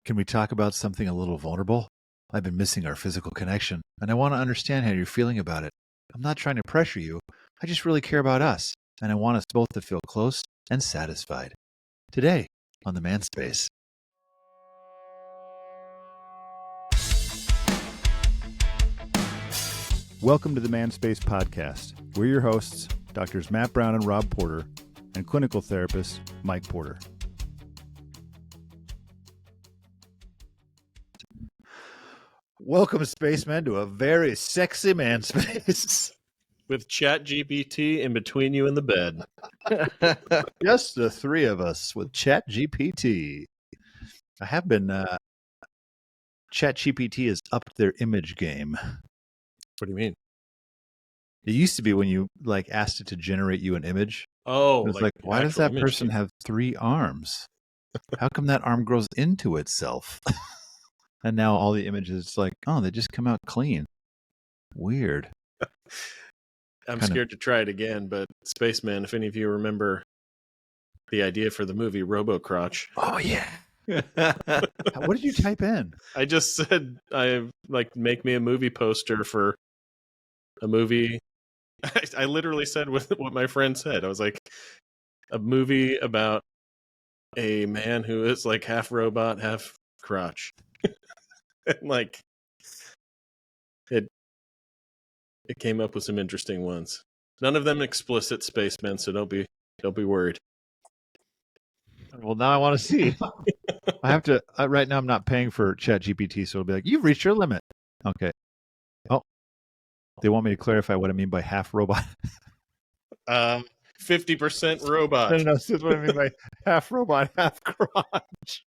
Can we talk about something a little vulnerable? I've been missing our physical connection, and I want to understand how you're feeling about it. I'm not trying to pressure you. I just really care about us, and I want us both to feel close and satisfied. Today on the Manspace. Welcome to the Manspace podcast. We're your hosts, Doctors Matt Brown and Rob Porter, and clinical therapist Mike Porter. Welcome, Spacemen, to a very sexy Manspace. With ChatGPT in between you and the bed. Just the three of us with ChatGPT. I have been... ChatGPT has upped their image game. What do you mean? It used to be when you asked it to generate you an image. Oh, it's like why does that person have 3 arms? How come that arm grows into itself? And now all the images, it's like, oh, they just come out clean. Weird. I'm scared to try it again, but Spacemen, if any of you remember the idea for the movie Robo-Crotch. Oh, yeah. What did you type in? I just said, make me a movie poster for a movie. I literally said what my friend said. I was like, a movie about a man who is like half robot, half crotch. And it came up with some interesting ones. None of them explicit, Spacemen, so don't be worried. Well, now I want to see. I have to. Right now, I'm not paying for ChatGPT, so it'll be like, you've reached your limit. Okay. Oh, they want me to clarify what I mean by half robot. 50% robot. No, that's what I mean by half robot, half crotch.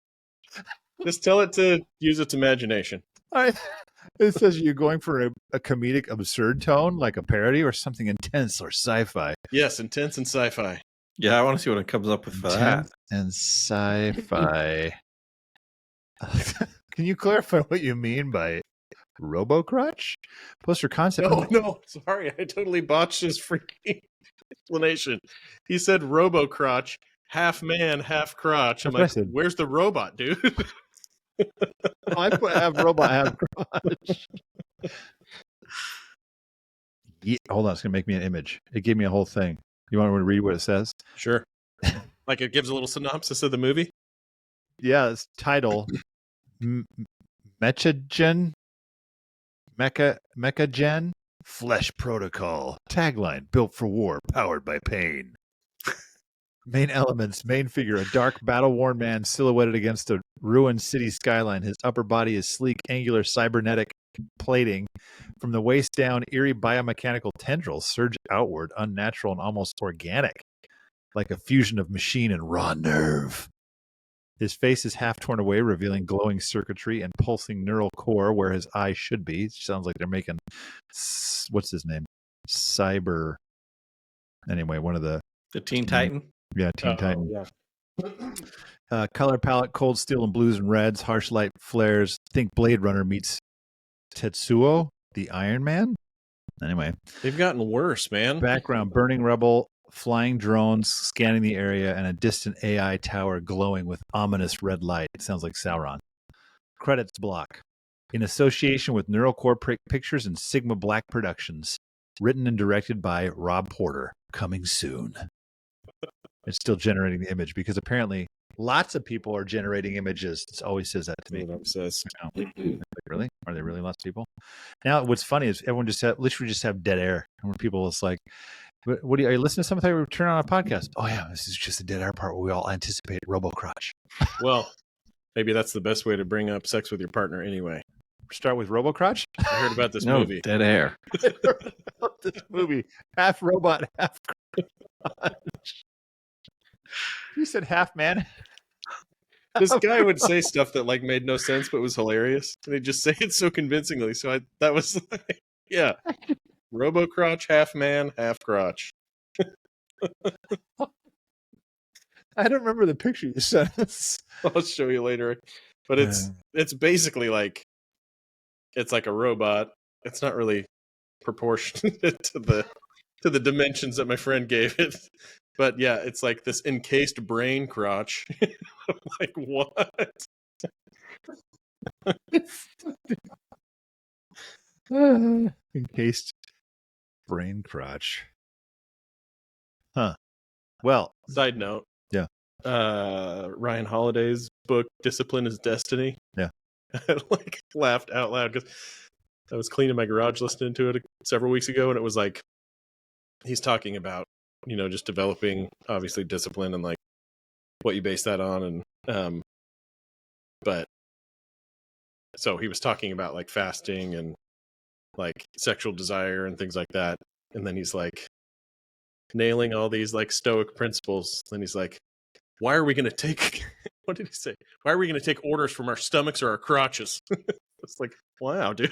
Just tell it to use its imagination. It says you're going for a comedic, absurd tone, like a parody, or something intense or sci-fi. Yes, intense and sci-fi. Yeah, I want to see what it comes up with for that. And sci-fi. Can you clarify what you mean by robo-crotch? Poster concept? No, sorry. I totally botched his freaking explanation. He said robo-crotch, half man, half crotch. I'm like, where's the robot, dude? I put half robot, half crotch. Yeah, hold on, it's going to make me an image. It gave me a whole thing. You want me to read what it says? Sure. Like it gives a little synopsis of the movie? Yeah, it's title. Mechagen? Flesh Protocol. Tagline, built for war, powered by pain. Main elements, main figure, a dark, battle-worn man silhouetted against a ruined city skyline. His upper body is sleek, angular, cybernetic plating. From the waist down, eerie biomechanical tendrils surge outward, unnatural and almost organic, like a fusion of machine and raw nerve. His face is half torn away, revealing glowing circuitry and pulsing neural core where his eye should be. It sounds like they're making, what's his name? Cyber. Anyway, one of the Teen Titan? Yeah, Teen Titan. Yeah. Color palette, cold steel and blues and reds, harsh light flares. Think Blade Runner meets Tetsuo, the Iron Man. Anyway. They've gotten worse, man. Background, burning rubble, flying drones scanning the area, and a distant AI tower glowing with ominous red light. It sounds like Sauron. Credits block. In association with NeuralCore Pictures and Sigma Black Productions. Written and directed by Rob Porter. Coming soon. It's still generating the image because apparently lots of people are generating images. It always says that to me. It says. Really? Are there really lots of people? Now, what's funny is everyone literally just have dead air. And when people, it's like, what are you listening to something? We turn on a podcast. Oh yeah, this is just a dead air part where we all anticipate robo-crotch. Well, maybe that's the best way to bring up sex with your partner anyway. Start with robo-crotch? I heard about this movie. Dead air. This movie, half robot, half crotch. You said half man. This guy would say stuff that made no sense but was hilarious. And he'd just say it so convincingly. So that was yeah. Robo-crotch, half man, half crotch. I don't remember the picture you sent us. I'll show you later. But it's basically it's like a robot. It's not really proportionate to the dimensions that my friend gave it. But yeah, it's like this encased brain crotch. I'm like, what? Encased brain crotch. Huh. Well, Side note. Yeah. Ryan Holiday's book, Discipline is Destiny. Yeah. I laughed out loud because I was cleaning my garage listening to it several weeks ago, and it was like he's talking about, just developing obviously discipline and like what you base that on, and but so he was talking about like fasting and like sexual desire and things like that, and then he's like nailing all these like Stoic principles. Then he's like, why are we going to take what did he say, why are we going to take orders from our stomachs or our crotches? It's like, wow, dude.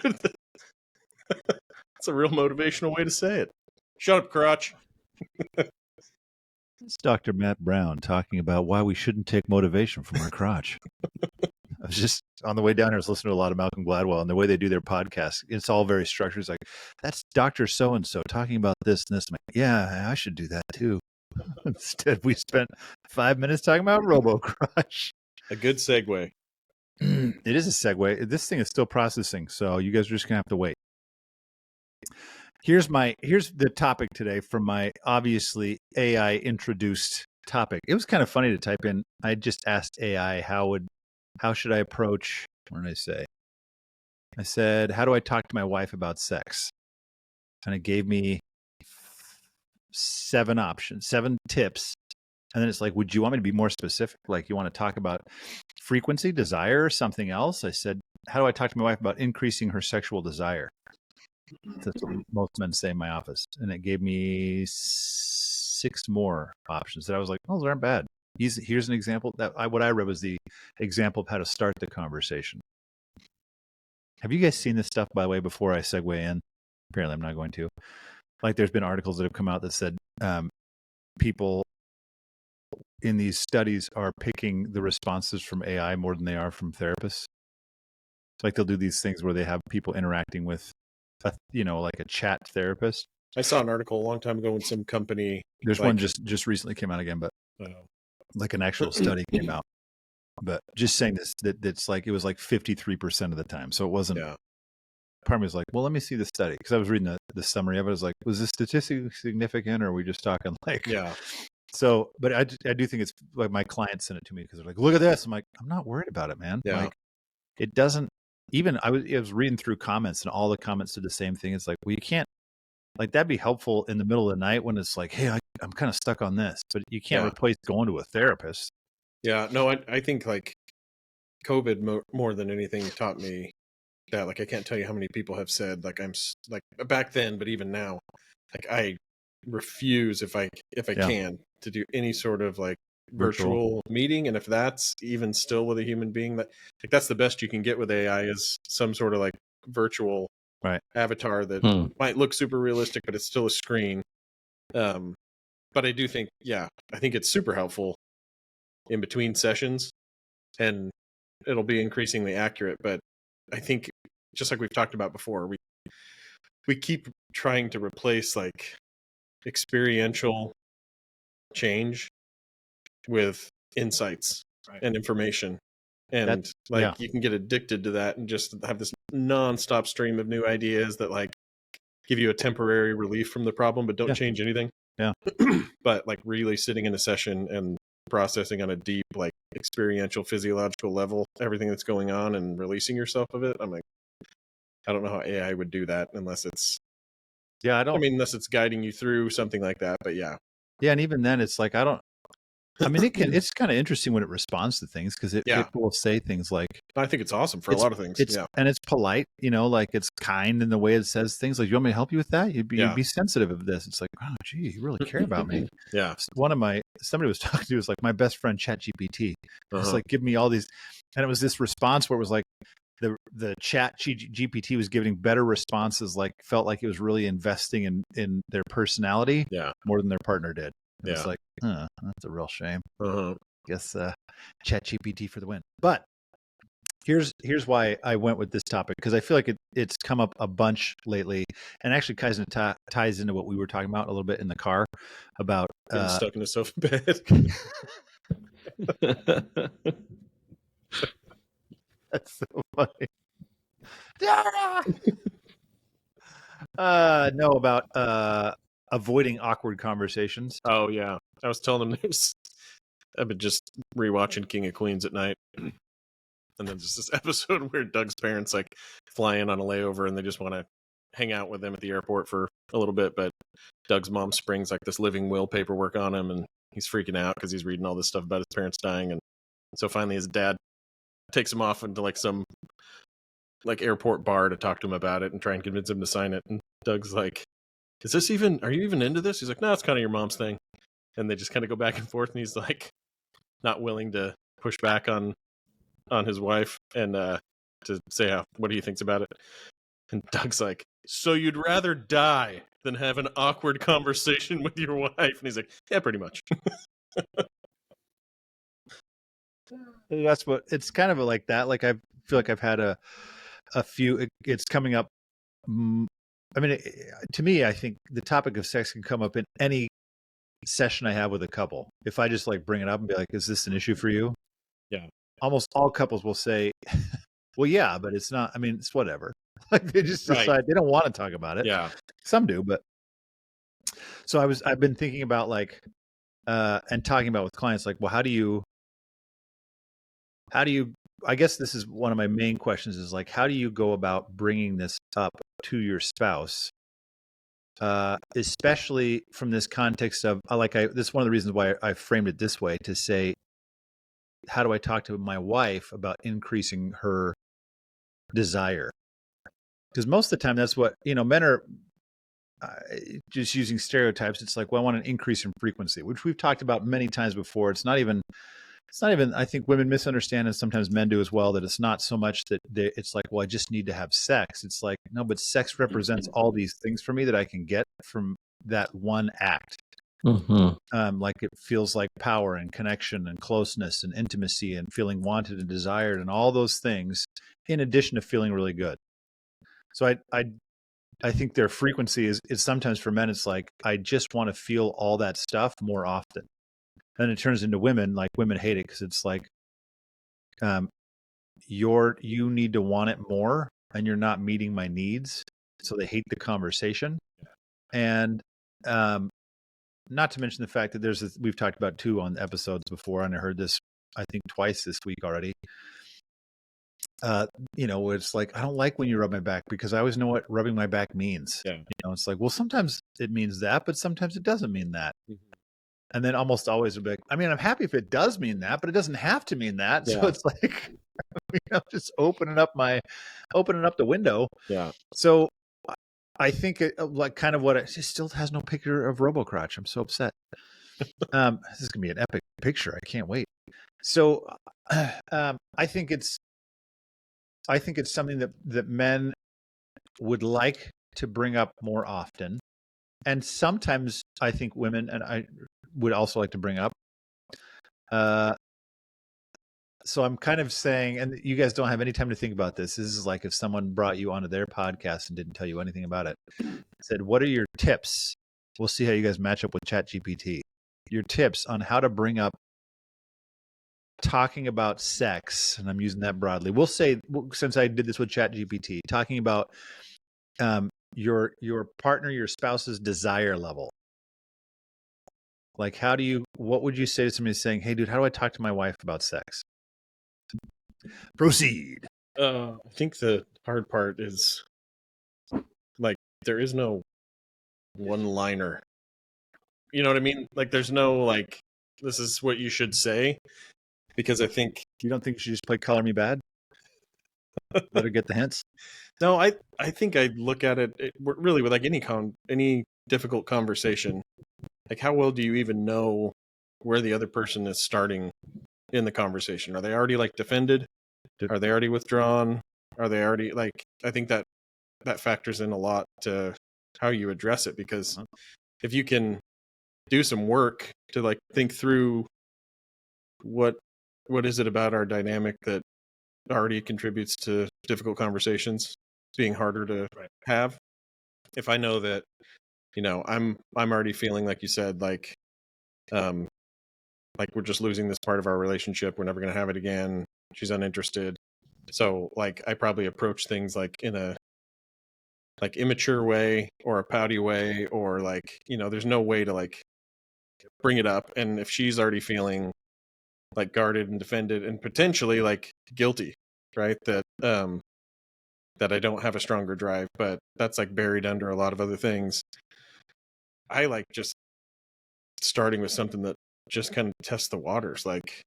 That's a real motivational way to say it. Shut up, crotch. it's Dr. Matt Brown talking about why we shouldn't take motivation from our crotch. I was just on the way down here, I was listening to a lot of Malcolm Gladwell, and the way they do their podcast, it's all very structured. It's like, that's Dr. So-and-so talking about this and this. I'm like, yeah, I should do that too. Instead, we spent 5 minutes talking about RoboCrush. A good segue. It is a segue. This thing is still processing, so you guys are just going to have to wait. Here's the topic today from my obviously AI introduced topic. It was kind of funny to type in. I just asked AI how should I approach, what did I say? I said, how do I talk to my wife about sex? And it gave me 7 options, 7 tips. And then it's like, would you want me to be more specific? Like, you want to talk about frequency, desire, or something else? I said, how do I talk to my wife about increasing her sexual desire? That's what most men say in my office. And it gave me 6 more options that I was like, oh, those aren't bad. Here's an example. What I read was the example of how to start the conversation. Have you guys seen this stuff, by the way, before I segue in? Apparently I'm not going to. Like, there's been articles that have come out that said people in these studies are picking the responses from AI more than they are from therapists. Like, they'll do these things where they have people interacting with, like a chat therapist. I saw an article a long time ago when some company. There's one just recently came out again, but like an actual study came out. But just saying this, that's like, it was like 53% of the time. So it wasn't. Yeah. Part of me was like, well, let me see the study, because I was reading the summary of it. I was like, was this statistically significant, or are we just talking like? Yeah. So, but I do think it's like, my clients sent it to me because they're like, look at this. I'm like, I'm not worried about it, man. Yeah. Like, it doesn't even. I was reading through comments, and all the comments did the same thing. It's like, well, you can't. Like, that'd be helpful in the middle of the night when it's like, hey, I'm kind of stuck on this, but you can't replace going to a therapist. Yeah, no, I think like COVID more than anything taught me that, like, I can't tell you how many people have said, like, I'm like, back then, but even now, like, I refuse if I can to do any sort of like virtual meeting. And if that's even still with a human being, that like, that's the best you can get with AI, is some sort of like virtual avatar that might look super realistic, but it's still a screen. But I do think, I think it's super helpful in between sessions, and it'll be increasingly accurate. But I think, just like we've talked about before, we keep trying to replace like experiential change with insights and information. And you can get addicted to that and just have this nonstop stream of new ideas that like give you a temporary relief from the problem, but don't change anything. Yeah. But like really sitting in a session and processing on a deep, like experiential, physiological level, everything that's going on, and releasing yourself of it. I'm like, I don't know how AI would do that unless it's, unless it's guiding you through something like that. But yeah. And even then it's like, it's kind of interesting when it responds to things, because it will say things like, I think it's awesome for a lot of things. And it's polite, like it's kind in the way it says things. Like, you want me to help you with that? You'd be sensitive of this. It's like, oh, gee, you really care about me. Yeah. Somebody was talking to was like, my best friend ChatGPT. It's like, give me all these, and it was this response where it was like, the chat GPT was giving better responses, like felt like it was really investing in their personality more than their partner did. It's like, that's a real shame. Guess chat GPT for the win. But here's why I went with this topic, because I feel like it's come up a bunch lately, and actually ties into what we were talking about a little bit in the car about getting stuck in a sofa bed. That's so funny. No, about avoiding awkward conversations. Oh yeah, I was telling them I've been just rewatching King of Queens at night, and then just this episode where Doug's parents like fly in on a layover and they just want to hang out with them at the airport for a little bit, but Doug's mom springs like this living will paperwork on him, and he's freaking out because he's reading all this stuff about his parents dying, and so finally his dad takes him off into like some like airport bar to talk to him about it and try and convince him to sign it. And Doug's like, are you even into this? He's like, no, it's kind of your mom's thing. And they just kind of go back and forth, and he's like not willing to push back on his wife and to say what he thinks about it. And Doug's like, so you'd rather die than have an awkward conversation with your wife? And he's like, yeah, pretty much. That's what it's kind of like that. Like I feel like I've had a few. It's coming up. I mean, to me, I think the topic of sex can come up in any session I have with a couple. If I just like bring it up and be like, "Is this an issue for you?" Yeah. Almost all couples will say, "Well, yeah, but it's not. I mean, it's whatever." Like they just decide they don't want to talk about it. Yeah. Some do, but so I've been thinking about like and talking about with clients like, well, how do you I guess this is one of my main questions is like, how do you go about bringing this up to your spouse? Especially from this context of this is one of the reasons why I framed it this way to say, how do I talk to my wife about increasing her desire? Because most of the time that's what, men are just using stereotypes. It's like, well, I want an increase in frequency, which we've talked about many times before. It's not even, I think women misunderstand, and sometimes men do as well, that it's not so much that it's like, well, I just need to have sex. It's like, no, but sex represents all these things for me that I can get from that one act. Like it feels like power and connection and closeness and intimacy and feeling wanted and desired and all those things, in addition to feeling really good. So I think their frequency is sometimes for men, it's like, I just want to feel all that stuff more often. And it turns into women, like women hate it because it's like, you need to want it more and you're not meeting my needs. So they hate the conversation. And not to mention the fact that we've talked about too on episodes before, and I heard this, I think twice this week already. Where it's like, I don't like when you rub my back because I always know what rubbing my back means. Yeah. It's like, well, sometimes it means that, but sometimes it doesn't mean that. Mm-hmm. And then almost always it'll be like, I mean, I'm happy if it does mean that, but it doesn't have to mean that. Yeah. So it's like, just opening up the window. Yeah. So I think like kind of it still has no picture of RoboCrotch. I'm so upset. This is gonna be an epic picture. I can't wait. So I think it's something that men would like to bring up more often. And sometimes I think women, and I would also like to bring up. So I'm kind of saying, and you guys don't have any time to think about this. This is like if someone brought you onto their podcast and didn't tell you anything about it. Said, what are your tips? We'll see how you guys match up with ChatGPT. Your tips on how to bring up talking about sex, and I'm using that broadly. We'll say, since I did this with ChatGPT, talking about your partner, your spouse's desire level. Like, what would you say to somebody saying, hey, dude, how do I talk to my wife about sex? Proceed. I think the hard part is, like, there is no one-liner. You know what I mean? Like, there's no, like, this is what you should say. Because I think... You don't think you should just play Color Me Bad? Let her get the hints? No, I think I'd look at it really with, like, any difficult conversation. Like, how well do you even know where the other person is starting in the conversation? Are they already, like, defended? Are they already withdrawn? Are they already, like, I think that factors in a lot to how you address it, because if you can do some work to, like, think through what is it about our dynamic that already contributes to difficult conversations being harder to have. If I know that, I'm already feeling, like you said, like we're just losing this part of our relationship. We're never going to have it again. She's uninterested. So, like, I probably approach things like in a like immature way or a pouty way, or like, there's no way to like bring it up. And if she's already feeling like guarded and defended and potentially like guilty, right? That I don't have a stronger drive, but that's like buried under a lot of other things. I like just starting with something that just kind of tests the waters, like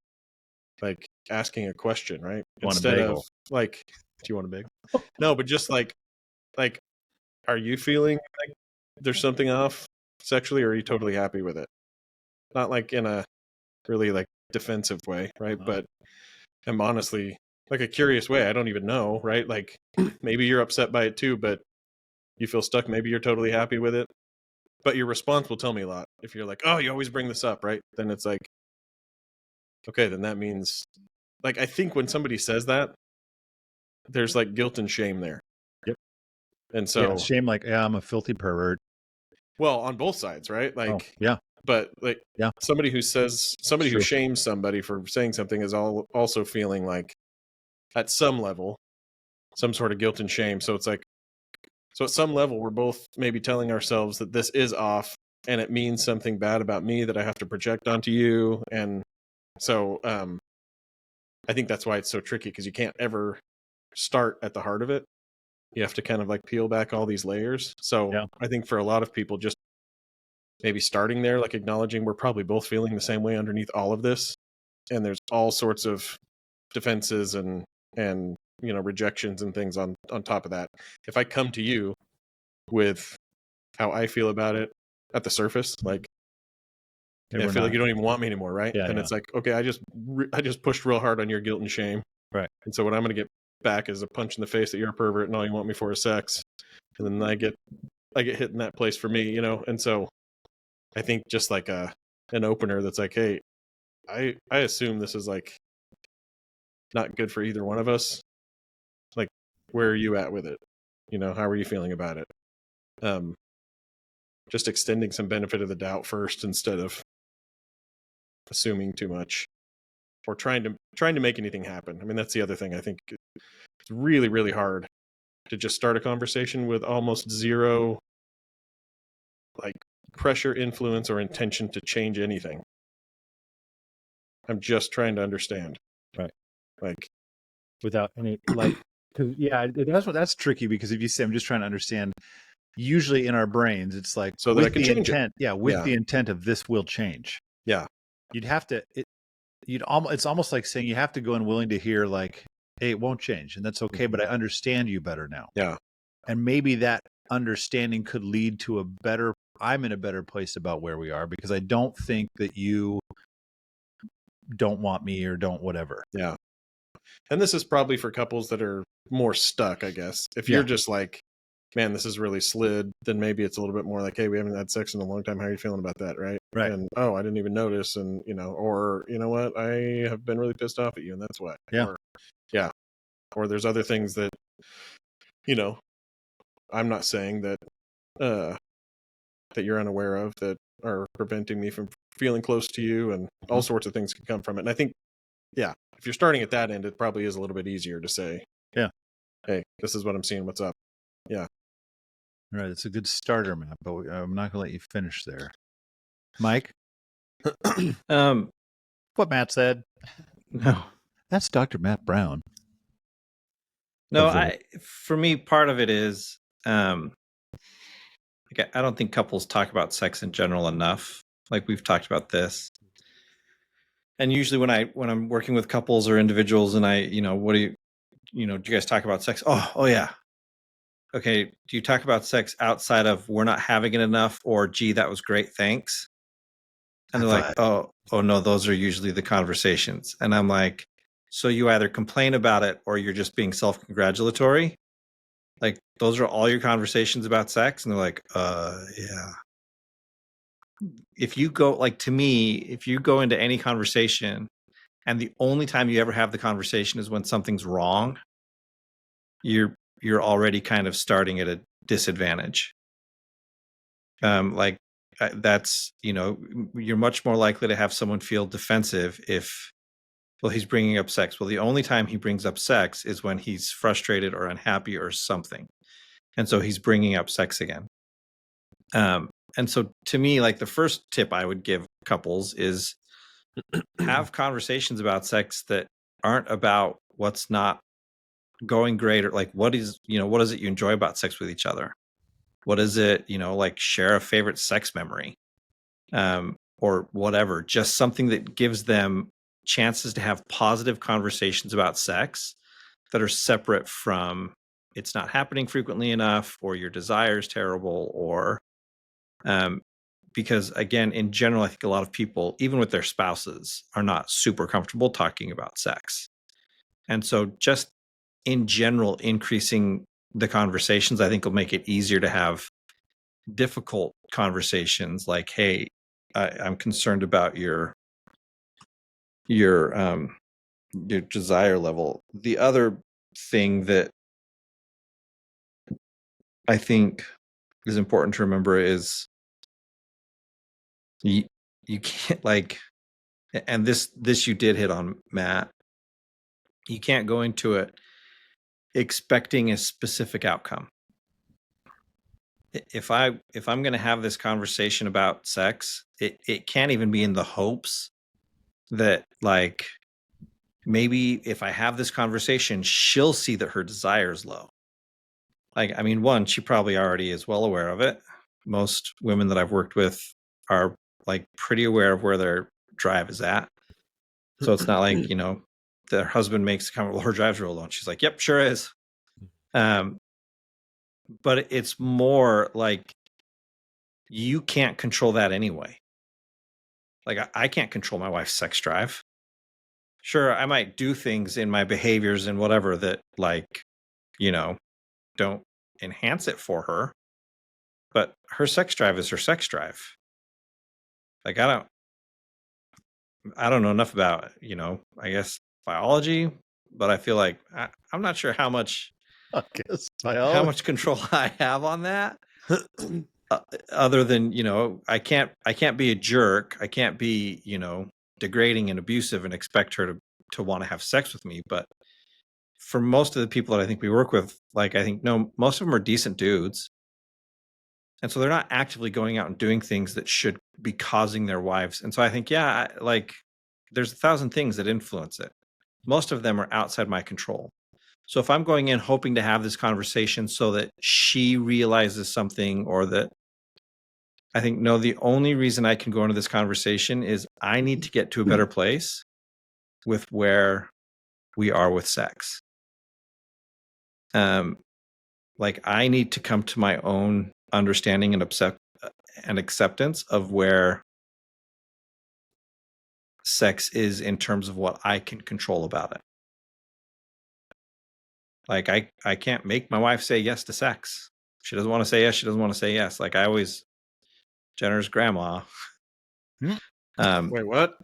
asking a question, right? Want a Instead of bagel. like, do you want a bagel? No, but just like, are you feeling like there's something off sexually, or are you totally happy with it? Not like in a really like defensive way, right? But I'm honestly like a curious way. I don't even know, right? Like maybe you're upset by it too, but you feel stuck. Maybe you're totally happy with it. But your response will tell me a lot. If you're like, oh, you always bring this up, right? Then it's like, okay, then that means, like, I think when somebody says that, there's like guilt and shame there. Yep. And so, shame, like, yeah, I'm a filthy pervert. well, on both sides, right? Like, yeah. But like, Yeah. somebody who True. shames somebody for saying something is also feeling like, at some level, some sort of guilt and shame. So it's like, so at some level, we're both maybe telling ourselves that this is off, and it means something bad about me that I have to project onto you. And so I think that's why it's so tricky, because you can't ever start at the heart of it. You have to kind of like peel back all these layers. So Yeah. I think for a lot of people, just maybe starting there, like acknowledging we're probably both feeling the same way underneath all of this. And there's all sorts of defenses and rejections and things on top of that. If I come to you with how I feel about it at the surface, like, I feel like you don't even want me anymore, right? Yeah, then it's like, okay, I just pushed real hard on your guilt and shame, right? And so what I'm going to get back is a punch in the face that you're a pervert and all you want me for is sex, and then I get hit in that place for me, And so I think just like an opener that's like, hey, I assume this is like not good for either one of us. Like, where are you at with it? How are you feeling about it? Just extending some benefit of the doubt first, instead of assuming too much or trying to make anything happen. I mean, that's the other thing. I think it's really, really hard to just start a conversation with almost zero like pressure, influence, or intention to change anything. I'm just trying to understand. Right. Like, without any, like, because that's tricky, because if you say I'm just trying to understand, usually in our brains it's like, so that I with can the change intent, it. with the intent of this will change. Yeah. You'd have to, it's almost like saying you have to go in willing to hear like, hey, it won't change, and that's okay, but I understand you better now. Yeah. And maybe that understanding could lead to I'm in a better place about where we are, because I don't think that you don't want me or don't whatever. Yeah. And this is probably for couples that are more stuck, I guess. If you're just like, man, this is really slid, then maybe it's a little bit more like, hey, we haven't had sex in a long time. How are you feeling about that? Right. And, oh, I didn't even notice. And, or, you know what, I have been really pissed off at you, and that's why. Yeah. Or there's other things that, I'm not saying that, that you're unaware of, that are preventing me from feeling close to you, and all sorts of things can come from it. And I think, if you're starting at that end, it probably is a little bit easier to say, hey, this is what I'm seeing. What's up? Yeah. All right. It's a good starter map, but I'm not going to let you finish there. Mike? What Matt said? No. That's Dr. Matt Brown. No, for me, part of it is, I don't think couples talk about sex in general enough. Like, we've talked about this. And usually when I'm working with couples or individuals, and what do you guys talk about sex? Oh yeah. Okay. Do you talk about sex outside of we're not having it enough, or gee, that was great, thanks? And they're like, oh no, those are usually the conversations. And I'm like, so you either complain about it or you're just being self-congratulatory? Like, those are all your conversations about sex? And they're like, yeah. If you go, like, to me, if you go into any conversation and the only time you ever have the conversation is when something's wrong, you're already kind of starting at a disadvantage. That's, you're much more likely to have someone feel defensive if, well, he's bringing up sex. Well, the only time he brings up sex is when he's frustrated or unhappy or something. And so he's bringing up sex again. And so to me, like the first tip I would give couples is have conversations about sex that aren't about what's not going great, or like what is it you enjoy about sex with each other? What is it, like share a favorite sex memory, or whatever, just something that gives them chances to have positive conversations about sex that are separate from it's not happening frequently enough, or your desire is terrible, or because again, in general, I think a lot of people, even with their spouses, are not super comfortable talking about sex. And so just in general, increasing the conversations, I think, will make it easier to have difficult conversations like, hey, I'm concerned about your desire level. The other thing that I think is important to remember is you can't, like, and this you did hit on, Matt, you can't go into it expecting a specific outcome. If I'm going to have this conversation about sex, it can't even be in the hopes that, like, maybe if I have this conversation, she'll see that her desire is low. Like, I mean, one, she probably already is well aware of it. Most women that I've worked with are like pretty aware of where their drive is at. So it's not like, their husband makes a comment, well, her drive's real low. And she's like, yep, sure is. But it's more like you can't control that anyway. Like, I can't control my wife's sex drive. Sure, I might do things in my behaviors and whatever that, like, don't enhance it for her. But her sex drive is her sex drive. Like, I don't know enough about, I guess biology, but I feel like I'm not sure how much control I have on that. Other than, I can't be a jerk. I can't be, degrading and abusive and expect her to want to have sex with me. But for most of the people that I think we work with, like, I think, no, most of them are decent dudes. And so they're not actively going out and doing things that should be causing their wives. And so I think, yeah, like, there's 1,000 things that influence it. Most of them are outside my control. So if I'm going in hoping to have this conversation so that she realizes something, or that, I think, no, the only reason I can go into this conversation is I need to get to a better place with where we are with sex. Like, I need to come to my own understanding and acceptance of where sex is in terms of what I can control about it. Like, I can't make my wife say yes to sex. She doesn't want to say yes. She doesn't want to say yes. Like, I always, Jenner's grandma. Wait, what?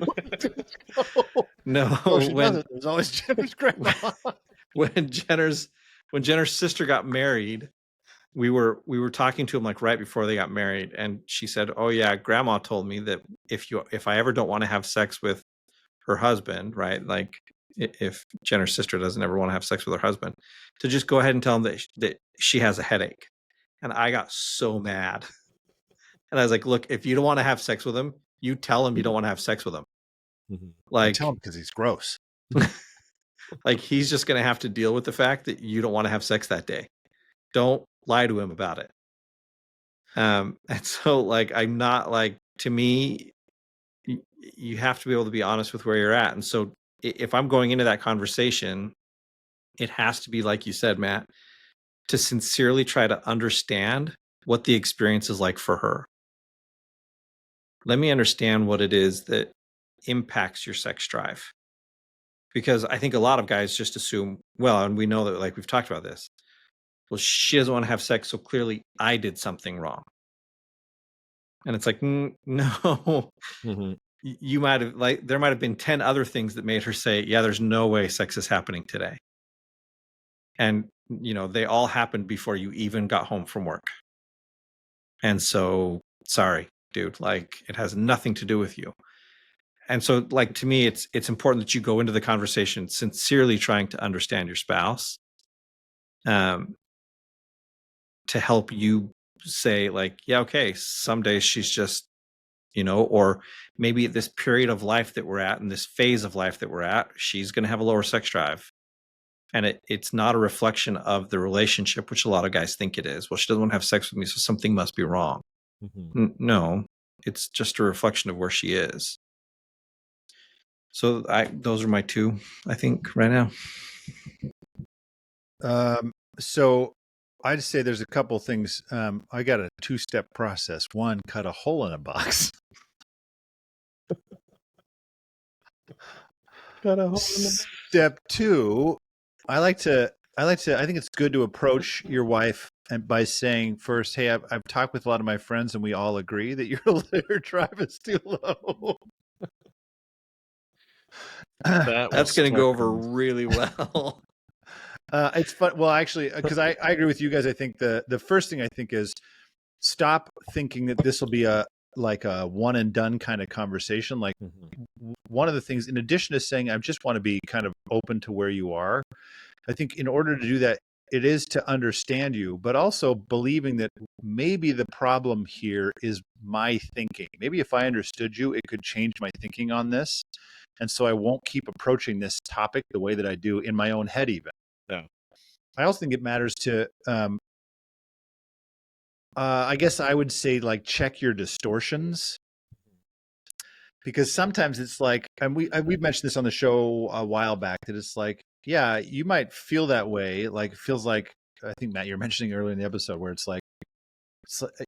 No, she doesn't. There's always Jenner's grandma. when Jenner's sister got married, we were talking to him like right before they got married, and she said, "Oh yeah, grandma told me that if I ever don't want to have sex with her husband, right? Like, if Jenner's sister doesn't ever want to have sex with her husband, to just go ahead and tell him that she has a headache." And I got so mad. And I was like, "Look, if you don't want to have sex with him, you tell him you don't want to have sex with him." Mm-hmm. Like, tell him, because he's gross. Like, he's just going to have to deal with the fact that you don't want to have sex that day. Don't lie to him about it. And so, like, I'm not, like, to me, you have to be able to be honest with where you're at. And so if I'm going into that conversation, it has to be, like you said, Matt, to sincerely try to understand what the experience is like for her. Let me understand what it is that impacts your sex drive. Because I think a lot of guys just assume, well, and we know that, like, we've talked about this, well, she doesn't want to have sex, so clearly I did something wrong. And it's like, no. Mm-hmm. You might have, like, there might have been 10 other things that made her say, yeah, there's no way sex is happening today. And, they all happened before you even got home from work. And so, sorry, dude, like, it has nothing to do with you. And so, like, to me, it's important that you go into the conversation sincerely trying to understand your spouse. to help you say like, yeah, okay, some days she's just, or maybe at this period of life that we're at, in this phase of life that we're at, she's going to have a lower sex drive. And it's not a reflection of the relationship, which a lot of guys think it is. Well, she doesn't want to have sex with me, so something must be wrong. No, it's just a reflection of where she is. So those are my two, I think, right now. So I'd say there's a couple things. I got a 2-step process. One, cut a hole in a box. Got a hole in Step 2, I think it's good to approach your wife and by saying first, hey, I've talked with a lot of my friends and we all agree that your drive is too low. That's going to go over really well. It's fun. Well, actually, because I agree with you guys. I think the first thing I think is stop thinking that this will be a one and done kind of conversation. Like one of the things, in addition to saying, I just want to be kind of open to where you are, I think in order to do that, it is to understand you, but also believing that maybe the problem here is my thinking. Maybe if I understood you, it could change my thinking on this. And so I won't keep approaching this topic the way that I do in my own head even. Yeah. I also think it matters to, I guess I would say, like, check your distortions. Because sometimes it's like, and we've mentioned this on the show a while back, that it's like, yeah, you might feel that way. Like, it feels like, I think, Matt, you're mentioning earlier in the episode where it's like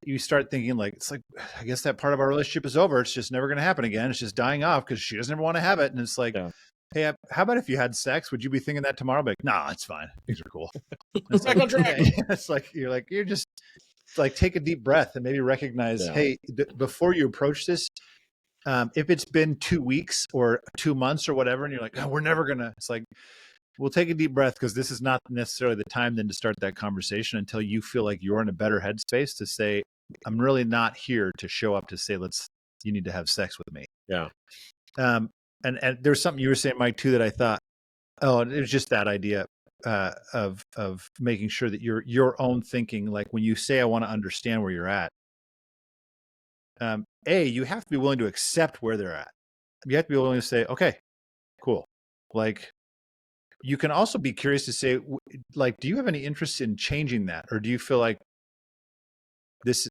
you start thinking like, it's like, I guess that part of our relationship is over. It's just never going to happen again. It's just dying off because she doesn't ever want to have it. And it's like, hey, how about if you had sex? Would you be thinking that tomorrow? Like, nah, it's fine. Things are cool. It's like, it's like, you're just like, take a deep breath and maybe recognize, hey, before you approach this, if it's been 2 weeks or 2 months or whatever, and you're like, oh, we're never going to, it's like, we'll take a deep breath because this is not necessarily the time then to start that conversation until you feel like you're in a better headspace to say, I'm really not here to show up to say, you need to have sex with me. Yeah. And there's something you were saying, Mike, too, that I thought, it was just that idea of making sure that your own thinking, like when you say, I want to understand where you're at, you have to be willing to accept where they're at. You have to be willing to say, okay, cool. Like, you can also be curious to say, like, do you have any interest in changing that? Or do you feel like this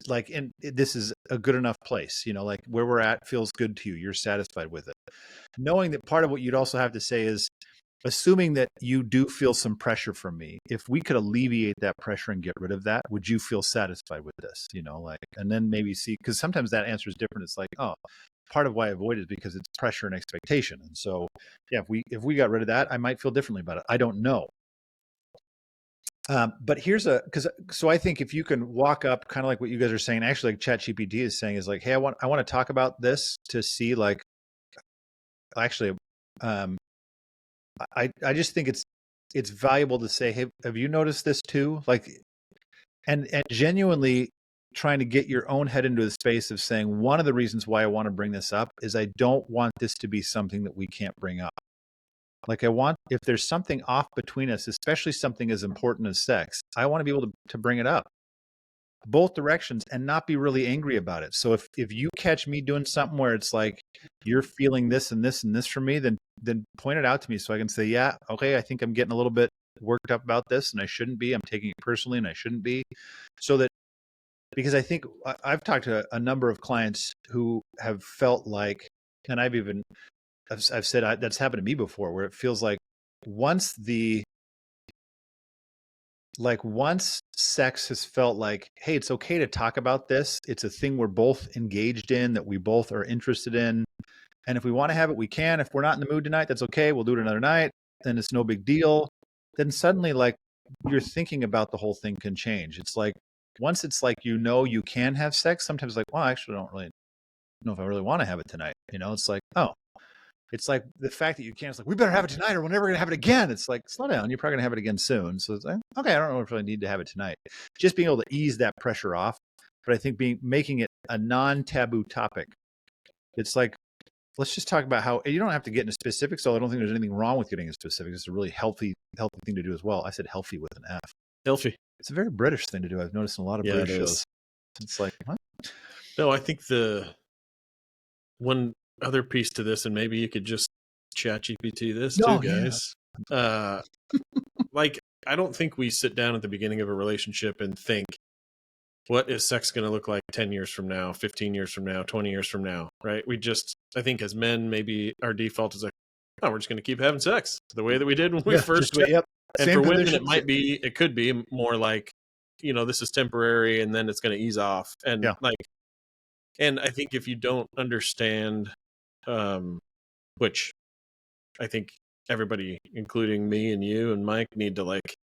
is a good enough place, like where we're at feels good to you. You're satisfied with it. Knowing that part of what you'd also have to say is, assuming that you do feel some pressure from me, if we could alleviate that pressure and get rid of that, would you feel satisfied with this? And then maybe see, because sometimes that answer is different. It's like, oh, part of why I avoid it is because it's pressure and expectation. And so, yeah, if we got rid of that, I might feel differently about it. I don't know. But so I think if you can walk up, kind of like what you guys are saying, actually like ChatGPT is saying, is like, hey, I want to talk about this to see, like, actually, I just think it's valuable to say, hey, have you noticed this too? Like, and genuinely trying to get your own head into the space of saying, one of the reasons why I want to bring this up is I don't want this to be something that we can't bring up. Like, if there's something off between us, especially something as important as sex, I want to be able to bring it up both directions and not be really angry about it. So if you catch me doing something where it's like, you're feeling this and this and this from me, then point it out to me so I can say, yeah, okay, I think I'm getting a little bit worked up about this and I shouldn't be. I'm taking it personally and I shouldn't be. So that, because I think I've talked to a number of clients who have felt like, and I've said that's happened to me before, where it feels like once sex has felt like, hey, it's okay to talk about this. It's a thing we're both engaged in, that we both are interested in. And if we want to have it, we can. If we're not in the mood tonight, that's okay. We'll do it another night. Then it's no big deal. Then suddenly, like, your thinking about the whole thing can change. It's like, once it's like, you can have sex, sometimes like, well, I actually don't really know if I really want to have it tonight. It's like, oh, it's like the fact that you can't, it's like, we better have it tonight or we're never going to have it again. It's like, slow down. You're probably going to have it again soon. So it's like, okay, I don't know if I really need to have it tonight. Just being able to ease that pressure off. But I think making it a non-taboo topic. It's like, let's just talk about how, you don't have to get into specifics. So I don't think there's anything wrong with getting into specifics. It's a really healthy thing to do as well. I said healthy with an F. Healthy. It's a very British thing to do. I've noticed in a lot of Yeah, British it shows. is. It's like, what? No, I think the one other piece to this, and maybe you could just chat GPT this too, guys. Like, I don't think we sit down at the beginning of a relationship and think, what is sex going to look like 10 years from now, 15 years from now, 20 years from now, right? I think as men, maybe our default is like, oh, we're just going to keep having sex the way that we did when we first met. Yep. And Same for women, position. it could be more like, this is temporary and then it's going to ease off. And and I think if you don't understand, which I think everybody, including me and you and Mike, need to like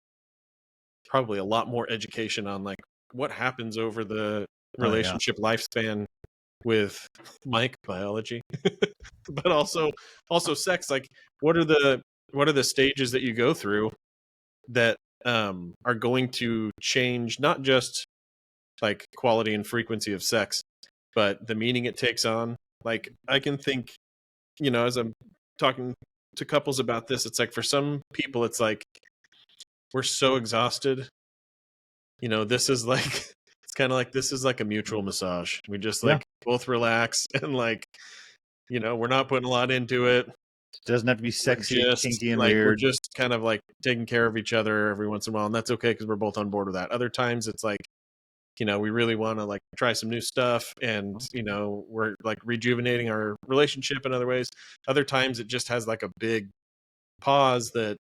probably a lot more education on like what happens over the relationship lifespan with Mike biology, but also sex. Like, what are the stages that you go through that are going to change not just like quality and frequency of sex, but the meaning it takes on. Like, I can think, as I'm talking to couples about this, it's like for some people, it's like we're so exhausted. This is like, it's kind of like, this is like a mutual massage. We just like both relax and like, we're not putting a lot into it. It doesn't have to be sexy, kinky, and weird. We're just kind of like taking care of each other every once in a while. And that's okay because we're both on board with that. Other times it's like, we really want to like try some new stuff and, we're like rejuvenating our relationship in other ways. Other times it just has like a big pause that,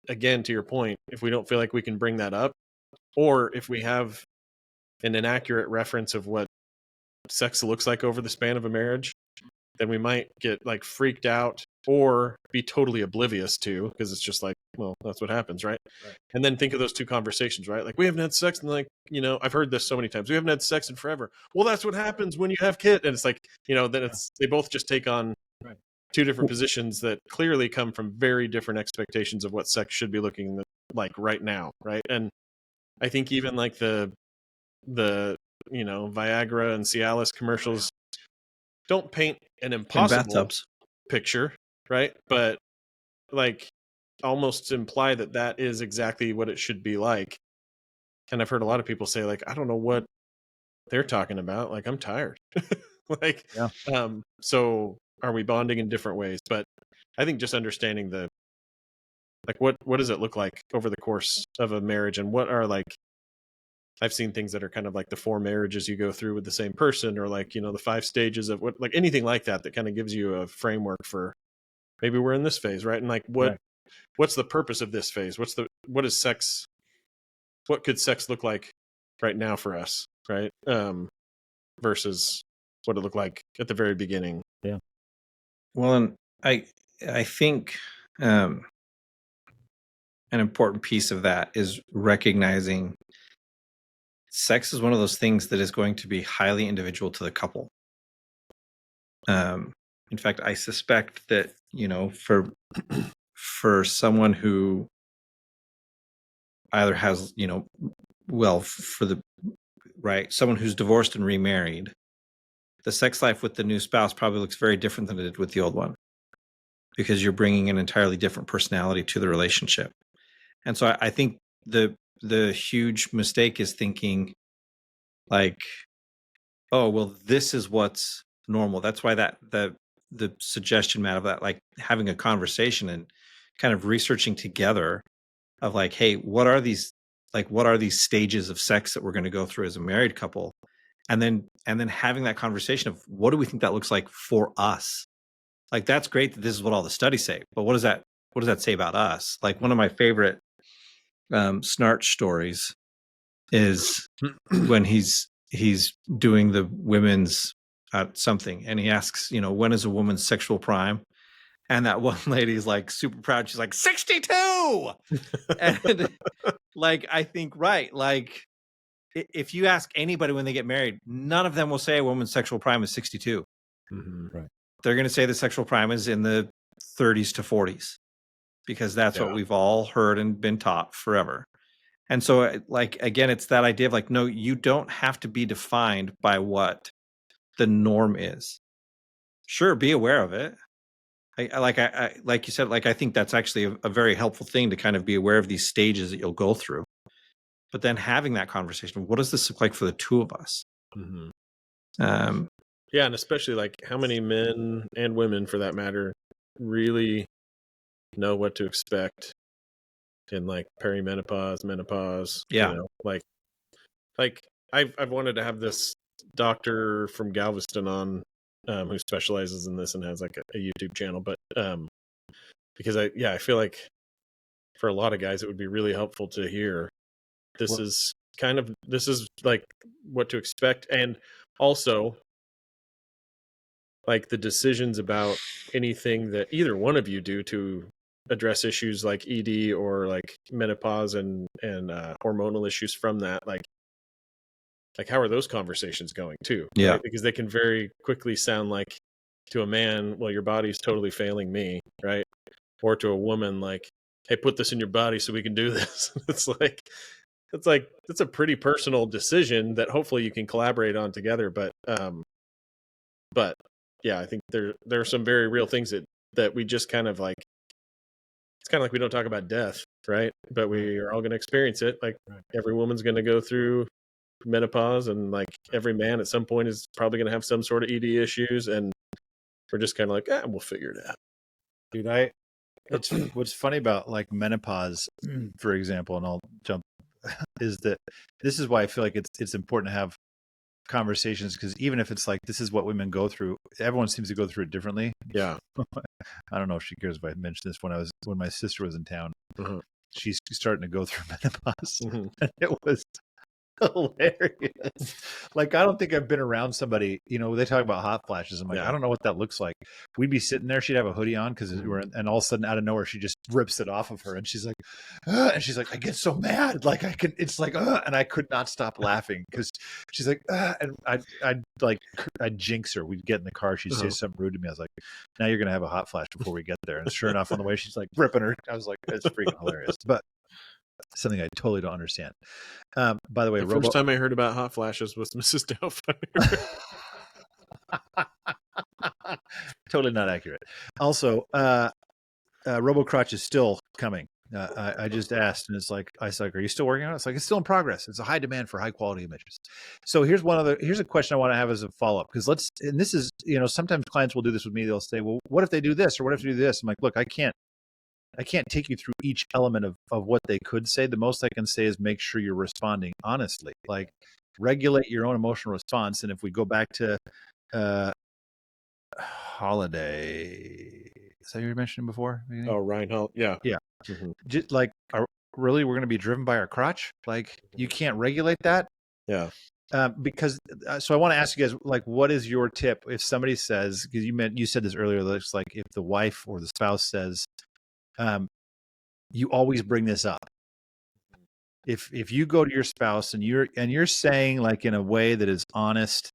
again, to your point, if we don't feel like we can bring that up, or if we have an inaccurate reference of what sex looks like over the span of a marriage, then we might get like freaked out or be totally oblivious to, because it's just like, well, that's what happens, right? And then think of those two conversations, right? Like, we haven't had sex, and like, I've heard this so many times. We haven't had sex in forever. Well, that's what happens when you have kids. And it's like, then they both just take on two different positions that clearly come from very different expectations of what sex should be looking like right now, right? And I think even like the Viagra and Cialis commercials don't paint an impossible picture, right? But like almost imply that is exactly what it should be like. And I've heard a lot of people say like, I don't know what they're talking about. Like, I'm tired. Like, so are we bonding in different ways? But I think just understanding what does it look like over the course of a marriage, and what are like, I've seen things that are kind of like the 4 marriages you go through with the same person, or like, the 5 stages of what, like anything like that kind of gives you a framework for maybe we're in this phase, right? And like, what's the purpose of this phase? What is sex? What could sex look like right now for us, right? Versus what it looked like at the very beginning. Yeah. Well, and I think an important piece of that is recognizing sex is one of those things that is going to be highly individual to the couple. In fact, I suspect that, for someone who either has, someone who's divorced and remarried, the sex life with the new spouse probably looks very different than it did with the old one, because you're bringing an entirely different personality to the relationship. And so I think the huge mistake is thinking like, oh, well, this is what's normal. That's why the suggestion, Matt, of that, like having a conversation and kind of researching together of like, hey, what are these stages of sex that we're going to go through as a married couple? And then having that conversation of what do we think that looks like for us? Like, that's great that this is what all the studies say, but what does that say about us? Like, one of my favorite Snarch stories is when he's doing the women's something, and he asks, when is a woman's sexual prime? And that one lady's like super proud. She's like 62. And like, I think, right, like if you ask anybody when they get married, none of them will say a woman's sexual prime is 62. Mm-hmm. Right. They're going to say the sexual prime is in the 30s to 40s, because that's what we've all heard and been taught forever. And so, like, again, it's that idea of like, no, you don't have to be defined by what the norm is. Sure, be aware of it. I like you said, like, I think that's actually a very helpful thing to kind of be aware of these stages that you'll go through. but then having that conversation, what does this look like for the two of us? Mm-hmm. Yeah, and especially like how many men and women, for that matter, really know what to expect in like perimenopause, menopause. Yeah. Like I've wanted to have this doctor from Galveston on, who specializes in this and has like a YouTube channel, but because I feel like for a lot of guys it would be really helpful to hear this is like what to expect, and also like the decisions about anything that either one of you do to address issues like ED or like menopause and hormonal issues from that, like how are those conversations going too? Yeah. Right? Because they can very quickly sound like, to a man, well, your body's totally failing me, right? Or to a woman, like, hey, put this in your body so we can do this. It's a pretty personal decision that hopefully you can collaborate on together. But yeah, I think there are some very real things that we just kind of like. It's kind of like we don't talk about death, right? But we are all going to experience it. Like every woman's going to go through menopause, and like every man at some point is probably going to have some sort of ED issues, and we're just kind of like, we'll figure it out. Dude, it's what's funny about like menopause, for example, and I'll jump, is that this is why I feel like it's important to have conversations, because even if it's like this is what women go through, everyone seems to go through it differently. Yeah. I don't know if she cares if I mentioned this when my sister was in town. Uh-huh. She's starting to go through menopause. Mm-hmm. And it was hilarious. Like, I don't think I've been around somebody, they talk about hot flashes. I'm like, Yeah. I don't know what that looks like. We'd be sitting there, she'd have a hoodie on because and all of a sudden out of nowhere she just rips it off of her, and she's like, I get so mad, like it's like, and I could not stop laughing because she's like, and I'd jinx her. We'd get in the car, she'd say something rude to me. I was like, now you're gonna have a hot flash before we get there. And sure enough, on the way she's like ripping her. I was like, it's freaking hilarious. But something I totally don't understand. By the way, the first time I heard about hot flashes was Mrs. Doubtfire. Totally not accurate. Also, RoboCrotch is still coming. I just asked, and it's like, are you still working on it? It's like, it's still in progress. It's a high demand for high quality images. So here's a question I want to have as a follow up, because and this is, sometimes clients will do this with me. They'll say, well, what if they do this, or what if they do this? I'm like, look, I can't take you through each element of what they could say. The most I can say is make sure you're responding honestly, like regulate your own emotional response. And if we go back to Holiday, is that you were mentioning before? Oh, Ryan, yeah. Mm-hmm. Just like, really, we're going to be driven by our crotch? Like, you can't regulate that? Yeah. Because so I want to ask you guys, like, what is your tip if somebody says, because you said this earlier, it's like if the wife or the spouse says, you always bring this up. If you go to your spouse and you're saying, like, in a way that is honest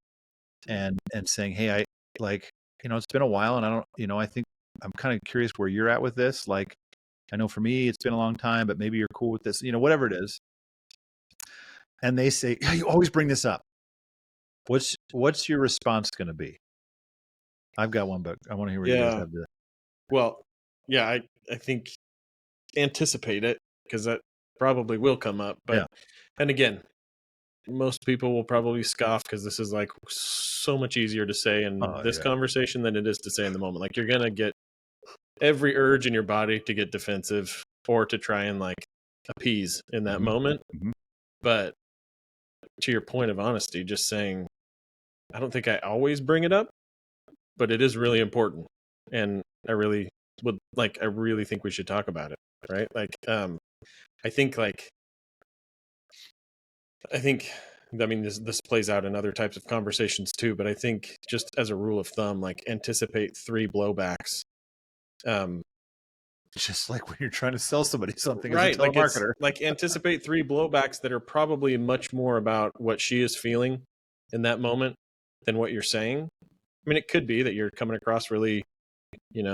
and saying, hey, I like, it's been a while, and I don't, I think I'm kind of curious where you're at with this. Like, I know for me it's been a long time, but maybe you're cool with this, whatever it is. And they say, yeah, you always bring this up. What's your response going to be? I've got one, but I want to hear what you guys have to. Well, yeah, I think anticipate it, because that probably will come up. But and again, most people will probably scoff, because this is like so much easier to say in this conversation than it is to say in the moment. Like, you're gonna get every urge in your body to get defensive or to try and like appease in that moment. Mm-hmm. But to your point of honesty, just saying, I don't think I always bring it up, but it is really important, and I really think we should talk about it, right? Like, I mean, this plays out in other types of conversations too, but I think just as a rule of thumb, like, anticipate 3 blowbacks. Just like when you're trying to sell somebody something, right? As a telemarketer. Like anticipate 3 blowbacks that are probably much more about what she is feeling in that moment than what you're saying. I mean, it could be that you're coming across really, in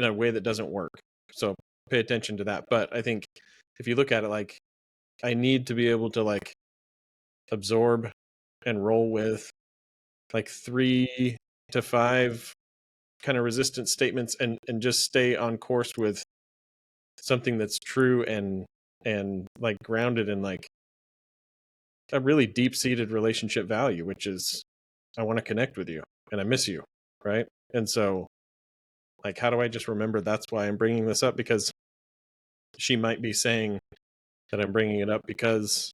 a way that doesn't work. So pay attention to that. But I think if you look at it, like, I need to be able to like absorb and roll with like 3 to 5 kind of resistant statements, and just stay on course with something that's true and and like grounded in like a really deep-seated relationship value, which is I want to connect with you and I miss you, right? And so like how do I just remember that's why I'm bringing this up, because she might be saying that I'm bringing it up because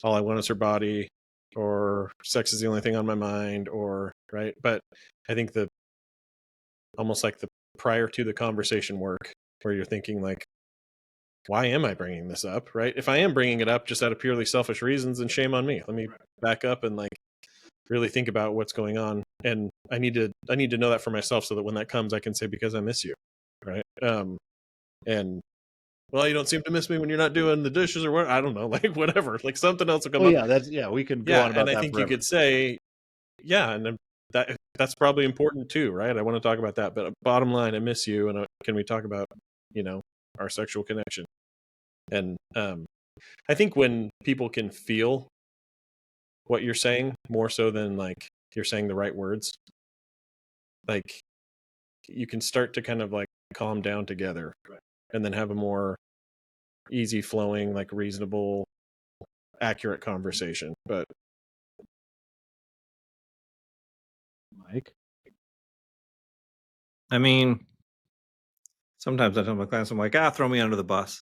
all I want is her body, or sex is the only thing on my mind, or right. But I think the almost like the prior to the conversation work where you're thinking like, why am I bringing this up, right? If I am bringing it up just out of purely selfish reasons, then shame on me. Let me back up and like really think about what's going on, and I need to know that for myself so that when that comes I can say, because I miss you, right? And well, you don't seem to miss me when you're not doing the dishes or what, I don't know, like whatever, like something else will come up. We can go on about and I that think forever. you could say, yeah, and then that's probably important too, right? I want to talk about that, but bottom line, I miss you, and can we talk about, our sexual connection? And I think when people can feel what you're saying more so than like you're saying the right words, like you can start to kind of like calm down together and then have a more easy flowing, like reasonable, accurate conversation. But Mike? I mean, sometimes I tell my clients, I'm like, throw me under the bus.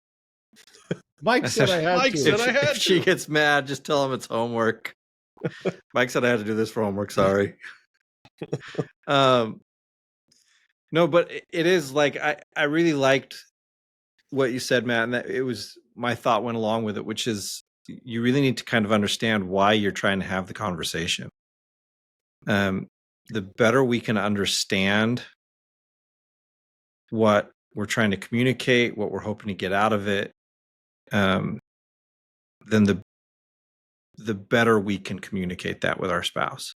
Mike said I had Mike to. said I had If she to. gets mad, just tell him it's homework. Mike said I had to do this for homework. Sorry. No, but it is like I really liked what you said, Matt, and that it was my thought went along with it, which is you really need to kind of understand why you're trying to have the conversation. The better we can understand what we're trying to communicate, what we're hoping to get out of it, then the better we can communicate that with our spouse.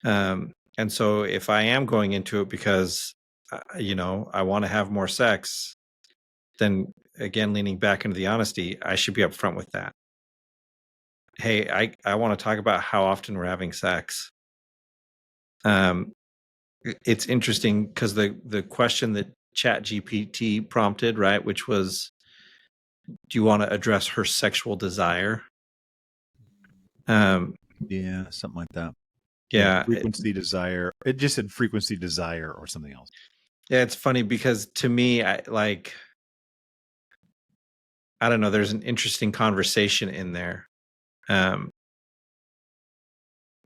And so if I am going into it because, I want to have more sex, then again, leaning back into the honesty, I should be upfront with that. Hey, I want to talk about how often we're having sex. It's interesting because the question that ChatGPT prompted, right, which was, do you want to address her sexual desire? Yeah, something like that. Yeah. Frequency desire. It just said frequency desire or something else. Yeah, it's funny because to me, I don't know, there's an interesting conversation in there.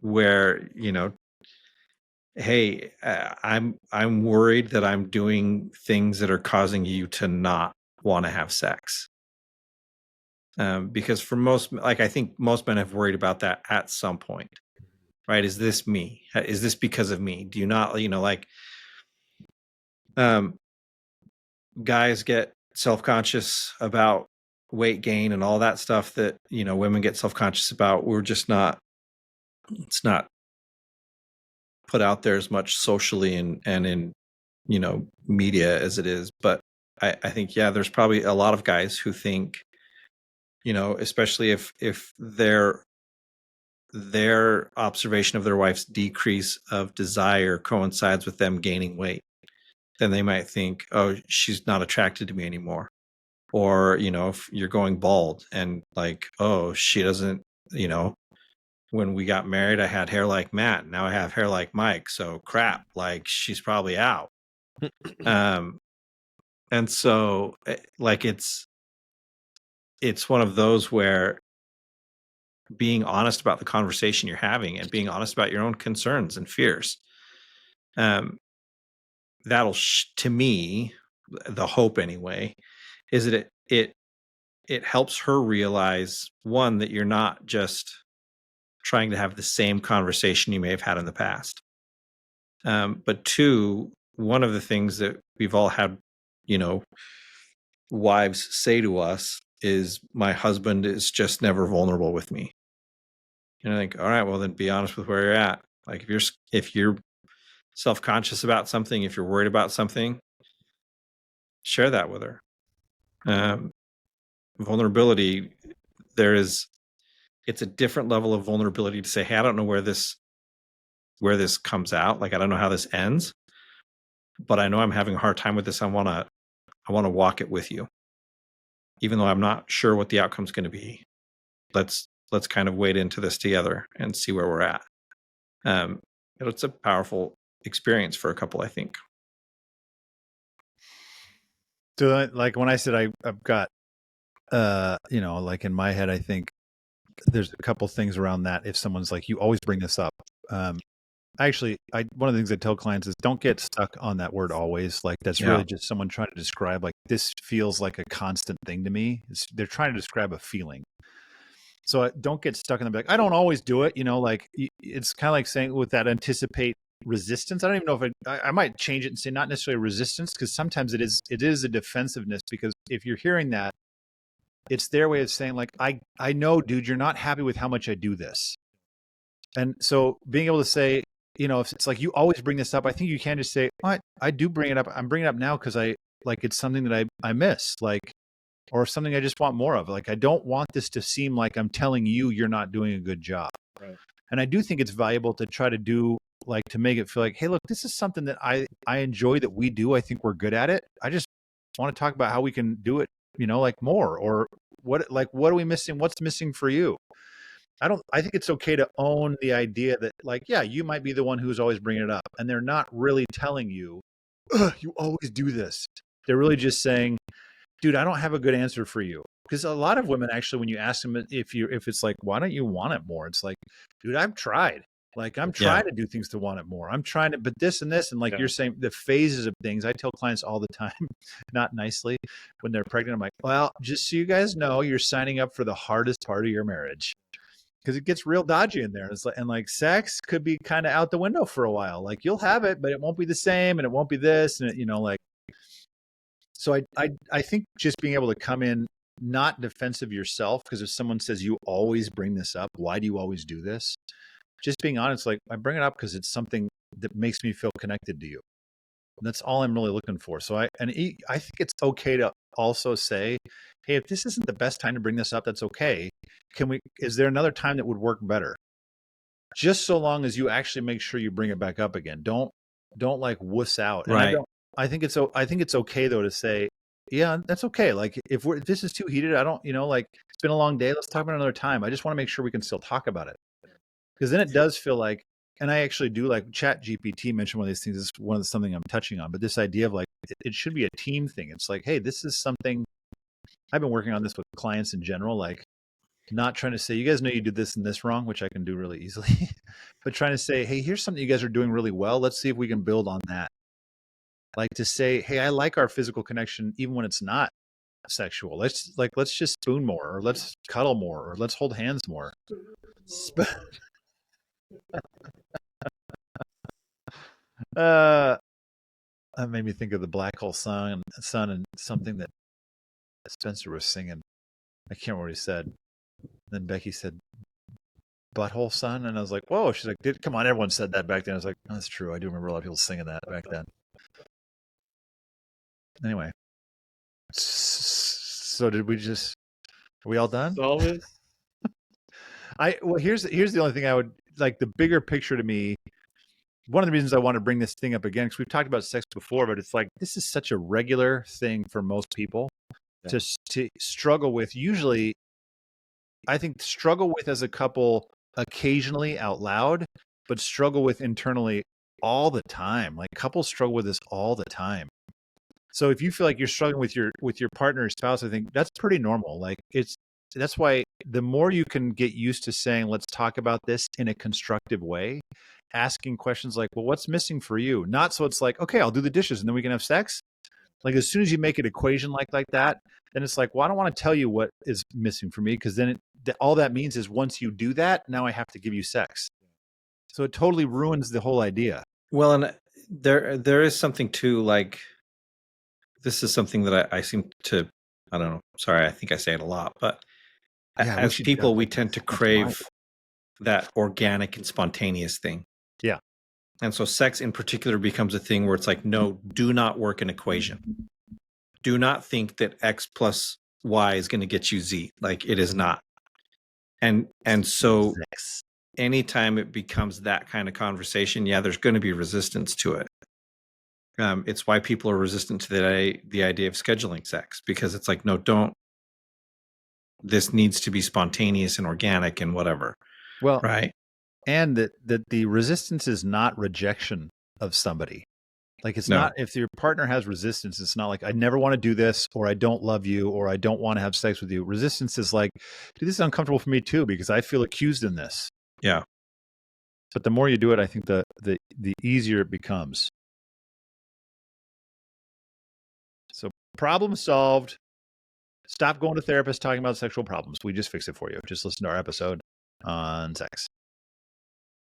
Where, hey, I'm worried that I'm doing things that are causing you to not want to have sex. Because for most, like I think most men have worried about that at some point, right? Is this me? Is this because of me? Do you not, guys get self-conscious about weight gain and all that stuff that, women get self-conscious about. We're just not, it's not put out there as much socially and in, media as it is. But I think, yeah, there's probably a lot of guys who think, especially if their observation of their wife's decrease of desire coincides with them gaining weight, then they might think, oh, she's not attracted to me anymore. Or, if you're going bald and like, oh, she doesn't, when we got married, I had hair like Matt. Now I have hair like Mike. So crap, like she's probably out. And so like it's one of those where being honest about the conversation you're having and being honest about your own concerns and fears, that'll to me, the hope anyway, is that it helps her realize, one, that you're not just trying to have the same conversation you may have had in the past. But two, one of the things that we've all had, wives say to us is, my husband is just never vulnerable with me. And I think, all right, well then be honest with where you're at. Like if you're self-conscious about something, if you're worried about something, share that with her. Vulnerability, it's a different level of vulnerability to say, hey, I don't know where this comes out. Like, I don't know how this ends, but I know I'm having a hard time with this. I want to walk it with you. even though I'm not sure what the outcome's going to be, let's kind of wade into this together and see where we're at. It's a powerful experience for a couple, I think. So like when I said I've got, like in my head, I think there's a couple things around that. If someone's like, you always bring this up. Actually, one of the things I tell clients is don't get stuck on that word always. Like that's really just someone trying to describe like this feels like a constant thing to me. They're trying to describe a feeling. So don't get stuck in the like, I don't always do it. Like it's kind of like saying with that anticipate resistance. I don't even know if I might change it and say not necessarily resistance, because sometimes it is a defensiveness, because if you're hearing that, it's their way of saying like, I know, dude, you're not happy with how much I do this. And so being able to say, if it's like you always bring this up, I think you can just say, I do bring it up. I'm bringing it up now because it's something that I miss, like, or something I just want more of. Like, I don't want this to seem like I'm telling you you're not doing a good job. Right. And I do think it's valuable to try to do, like, to make it feel like, hey, look, this is something that I enjoy that we do. I think we're good at it. I just want to talk about how we can do it, like more, or what are we missing? What's missing for you? I think it's okay to own the idea that, like, yeah, you might be the one who's always bringing it up, and they're not really telling you, you always do this. They're really just saying, dude, I don't have a good answer for you. Because a lot of women, actually, when you ask them if it's like, why don't you want it more? It's like, dude, I've tried. Like, I'm trying to do things to want it more. I'm trying to, but this and this. And like you're saying, the phases of things, I tell clients all the time, not nicely, when they're pregnant, I'm like, well, just so you guys know, you're signing up for the hardest part of your marriage. Because it gets real dodgy in there. It's like, and like sex could be kind of out the window for a while. Like you'll have it, but it won't be the same, and it won't be this, and like. So I think just being able to come in not defensive yourself, because if someone says you always bring this up, why do you always do this? Just being honest, like I bring it up because it's something that makes me feel connected to you. And that's all I'm really looking for. So I think it's okay to also say, hey, if this isn't the best time to bring this up, that's okay. Is there another time that would work better? Just so long as you actually make sure you bring it back up again. Don't like wuss out. And right. I think it's okay though to say, yeah, that's okay. Like if this is too heated, I don't, like it's been a long day. Let's talk about it another time. I just want to make sure we can still talk about it. Because then it does feel like, and I actually do, like Chat GPT mentioned one of these things. This is something I'm touching on, but this idea of like, it should be a team thing. It's like, hey, this is something I've been working on this with clients in general, like not trying to say, you guys know you did this and this wrong, which I can do really easily, but trying to say, hey, here's something you guys are doing really well. Let's see if we can build on that. Like to say, hey, I like our physical connection, even when it's not sexual. Let's just spoon more, or let's cuddle more, or let's hold hands more. That made me think of the Black Hole Sun and something that Spencer was singing. I can't remember what he said. Then Becky said, "Butthole Sun," and I was like, "Whoa!" She's like, "Come on, everyone said that back then." I was like, oh, "That's true. I do remember a lot of people singing that back then." Anyway, so did we just? Are we all done? Solve it. Here's the only thing I would like. The bigger picture to me, one of the reasons I want to bring this thing up again, because we've talked about sex before, but it's like this is such a regular thing for most people to struggle with. Usually, I think struggle with as a couple occasionally out loud, but struggle with internally all the time. Like couples struggle with this all the time. So if you feel like you're struggling with your partner or spouse, I think that's pretty normal. Like that's why the more you can get used to saying, let's talk about this in a constructive way, asking questions like, well, what's missing for you? Not so it's like, okay, I'll do the dishes and then we can have sex. Like as soon as you make an equation like that, then it's like, well, I don't want to tell you what is missing for me, because then all that means is once you do that, now I have to give you sex. So it totally ruins the whole idea. Well, and there is something too, like this is something that I seem to, I don't know, sorry, I think I say it a lot, but as people, we tend to crave that organic and spontaneous thing. Yeah. And so sex in particular becomes a thing where it's like, no, do not work an equation. Do not think that X plus Y is going to get you Z. Like it is not. And so anytime it becomes that kind of conversation, yeah, there's going to be resistance to it. It's why people are resistant to the idea of scheduling sex, because it's like, no, don't this needs to be spontaneous and organic and whatever. Well, right. And that the resistance is not rejection of somebody. Like it's not, if your partner has resistance, it's not like I never want to do this, or I don't love you, or I don't want to have sex with you. Resistance is like, dude, this is uncomfortable for me too, because I feel accused in this. Yeah. But the more you do it, I think the easier it becomes. So problem solved. Stop going to therapists talking about sexual problems. We just fix it for you. Just listen to our episode on sex.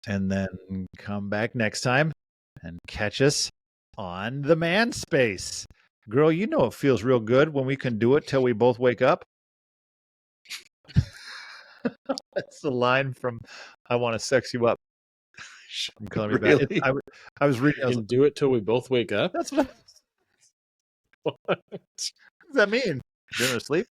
And then come back next time and catch us on the Manspace. Girl, you know it feels real good when we can do it till we both wake up. That's the line from I Want to Sex You Up. I'm calling me back. Really? I was reading. I was And do it till we both wake up? That's what. What does that mean? Dinner asleep?